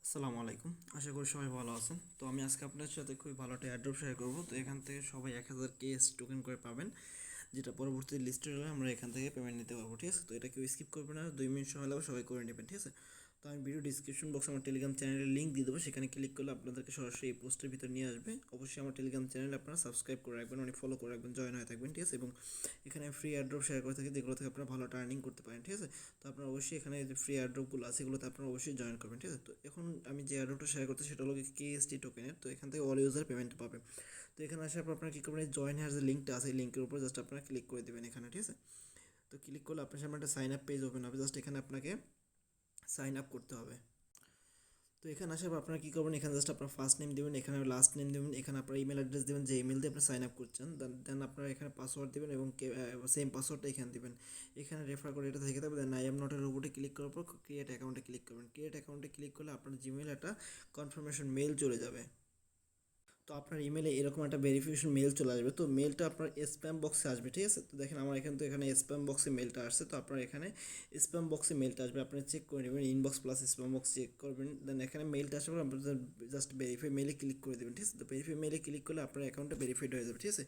আসসালামু আলাইকুম, আশা করি সবাই ভালো আছেন। তো আমি আজকে আপনাদের সাথে খুবই ভালো একটা অ্যাড্রপ শেয়ার করবো। তো এখান থেকে সবাই 1000 KST টোকেন করে পাবেন, যেটা পরবর্তী লিস্টেড হলে আমরা এখান থেকে পেমেন্ট নিতে পারবো। ঠিক আছে, তো এটা কেউ স্কিপ করবে না, 2 মিনিট সময় লাগবে, সবাই করে নেবেন। ঠিক আছে, তো আমি ভিডিও ডিসক্রিপশন বক্সে আমার টেলিগ্রাম চ্যানেলের লিঙ্ক দিয়ে দেবো, সেখানে ক্লিক করলে আপনাদেরকে সরাসরি এই পোস্টের ভিতর নিয়ে আসবে। অবশ্যই আমার টেলিগ্রাম চ্যানেলে আপনারা সাবস্ক্রাইব করে রাখবেন, অনেক ফলো করে রাখবেন, জয়েন হয়ে থাকবেন। ঠিক আছে, এবং এখানে ফ্রি অ্যাড্রপ শেয়ার করে থাকি, যেগুলো থেকে আপনারা ভালো টার্নিং করতে পারেন। ঠিক আছে, তো আপনারা অবশ্যই এখানে যে ফ্রি অ্যাড্রপগুলো আছে এগুলোতে আপনারা অবশ্যই জয়েন করবেন। ঠিক আছে, তো এখন আমি যে অ্যাড্রপটা শেয়ার করতে সেটা হলো KST টোকেনের। তো এখান থেকে অল ইউজার পেমেন্ট পাবে। তো এখানে আসার পর আপনারা কী করবেন, এই জয়েন হেয়ার যে লিঙ্কটা আছে এই লিঙ্কের উপর জাস্ট আপনারা ক্লিক করে দেবেন এখানে। ঠিক আছে, তো ক্লিক করলে আপনার সামনে একটা সাইন আপ পেজ ওপেন হবে, জাস্ট এখানে আপনাকে সাইন আপ করতে হবে। তো এখানে আসার পর আপনারা কী করবেন, এখানে জাস্ট আপনার ফার্স্ট নেম দেবেন, এখানে লাস্ট নেম দেবেন, এখানে আপনার ইমেল অ্যাড্রেস দেবেন, যে ইমেল দিয়ে আপনি সাইন আপ করছেন। দেন আপনারা এখানে পাসওয়ার্ড দেবেন এবং সেম পাসওয়ার্ডটা এখানে দেবেন। এখানে রেফার করে এটা থেকে থাকবে। দেন আই এম নটের রোবটে ক্লিক করার পর ক্রিয়েট অ্যাকাউন্টে ক্লিক করবেন। ক্রিয়েট অ্যাকাউন্টে ক্লিক করলে আপনার জিমেইলে একটা কনফার্মেশন মেল চলে যাবে। তো আপনার ইমেলে এরকম একটা ভেরিফিকেশন মেল চলে আসবে। তো মেলটা আপনার স্প্যাম বক্সে আসবে। ঠিক আছে, তো দেখেন আমার এখানে স্প্যাম বক্সে মেলটা আসছে। তো আপনার এখানে স্প্যাম বক্সে মেলটা আসবে, আপনি চেক করে নেবেন, inbox plus spam box check করবেন। দেন এখানে মেলটা আসার পর আপনার জাস্ট ভেরিফাই মেলে ক্লিক করে দেবেন। ঠিক আছে, তো ভেরিফাই মেলে ক্লিক করলে আপনার অ্যাকাউন্টটা ভেরিফাইড হয়ে যাবে। ঠিক আছে,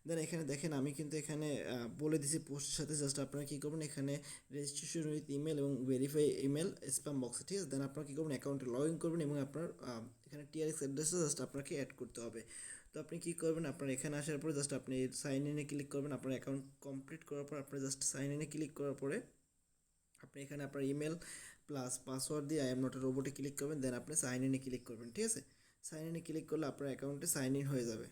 দেন এখানে দেখেন আমি কিন্তু এখানে বলে দিছি পোস্টের সাথে, জাস্ট আপনারা কী করবেন, এখানে রেজিস্ট্রেশন উইথ ইমেল এবং ভেরিফাই ইমেল স্প্যাম বক্সে। ঠিক আছে, দেন আপনারা কী করবেন, অ্যাকাউন্টে লগ ইন করবেন এবং আপনার এখানে টিআরএক্স অ্যাড্রেসটা জাস্ট আপনাকে অ্যাড করতে হবে। তো আপনি কী করবেন, আপনার এখানে আসার পরে জাস্ট আপনি সাইন ইনে ক্লিক করবেন। আপনার অ্যাকাউন্ট কমপ্লিট করার পর আপনি জাস্ট সাইন ইনে ক্লিক করার পরে আপনি এখানে আপনার ইমেল প্লাস পাসওয়ার্ড দিয়ে আই এম নট এ রোবটে ক্লিক করবেন। দেন আপনি সাইন ইনে ক্লিক করবেন। ঠিক আছে, সাইন ইনে ক্লিক করলে আপনার অ্যাকাউন্টে সাইন ইন হয়ে যাবে।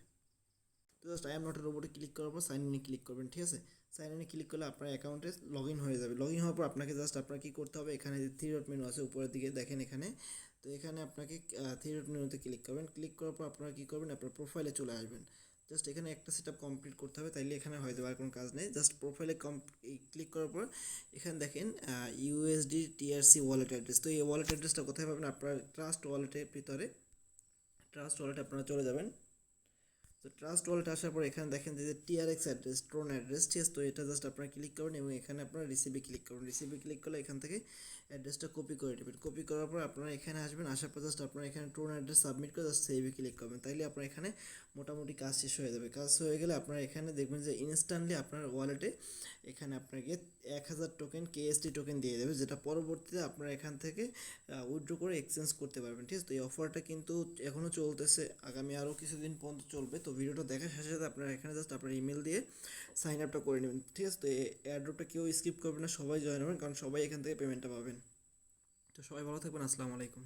তো just I am not a রোবটে ক্লিক করার পর সাইন ইনে ক্লিক করবেন। ঠিক আছে, সাইন ইনে ক্লিক করলে আপনার অ্যাকাউন্টে লগ ইন হয়ে যাবে। লগ ইন হওয়ার পর আপনাকে জাস্ট আপনার কী করতে হবে, এখানে যে থ্রি ডট মেনু আছে উপরের দিকে দেখেন এখানে, তো এখানে আপনাকে থ্রি ডট মেনুতে ক্লিক করবেন। ক্লিক করার পর আপনারা কী করবেন, আপনার প্রোফাইলে চলে আসবেন। জাস্ট এখানে একটা সেট আপ কমপ্লিট করতে হবে, তাইলে এখানে হয়ে যাবে, আর কোনো কাজ নেই। জাস্ট প্রোফাইলে ক্লিক করার পর এখানে দেখেন ইউএসডি টিআরসি ওয়ালেট অ্যাড্রেস। তো এই ওয়ালেট অ্যাড্রেসটা কোথায় পাবেন, আপনার ট্রাস্ট ওয়ালেটের ভিতরে ট্রাস্ট ওয়ালেটে আপনারা চলে যাবেন। তো ট্রাস্ট ওয়ালেট আসার পর এখানে দেখেন যে টিআরএক্স অ্যাড্রেস, ট্রোন অ্যাড্রেস। ঠিক আছে, তো এটা জাস্ট আপনারা ক্লিক করবেন এবং এখানে আপনারা রিসিভে ক্লিক করবেন। রিসিভে ক্লিক করলে এখান থেকে অ্যাড্রেসটা কপি করে নেবেন। কপি করার পর আপনারা এখানে আসবেন, আসার পর জাস্ট আপনারা এখানে ট্রোন অ্যাড্রেস সাবমিট করে জাস্ট সেভে ক্লিক করবেন। তাইলে আপনার এখানে মোটামুটি কাজ শেষ হয়ে যাবে। কাজ হয়ে গেলে আপনারা এখানে দেখবেন যে ইনস্ট্যান্টলি আপনার ওয়ালেটে এখানে আপনাকে 1000 টোকেন KST টোকেন দিয়ে দেবে, যেটা পরবর্তীতে আপনারা এখান থেকে উইথড্র করে এক্সচেঞ্জ করতে পারবেন। ঠিক আছে, তো এই অফারটা কিন্তু এখনও চলতেছে, আগামী আরও কিছুদিন পর্যন্ত চলবে। তো ভিডিওটা দেখার সাথে সাথে আপনারা এখানে জাস্ট আপনার ইমেল দিয়ে সাইন আপটা করে নেবেন। ঠিক আছে, তো এই এয়ারড্রপটা কেউ স্কিপ করবেন না, সবাই জয়েন হবেন, কারণ সবাই এখান থেকে পেমেন্টটা পাবেন। তো সবাই ভালো থাকবেন, আসসালামু আলাইকুম।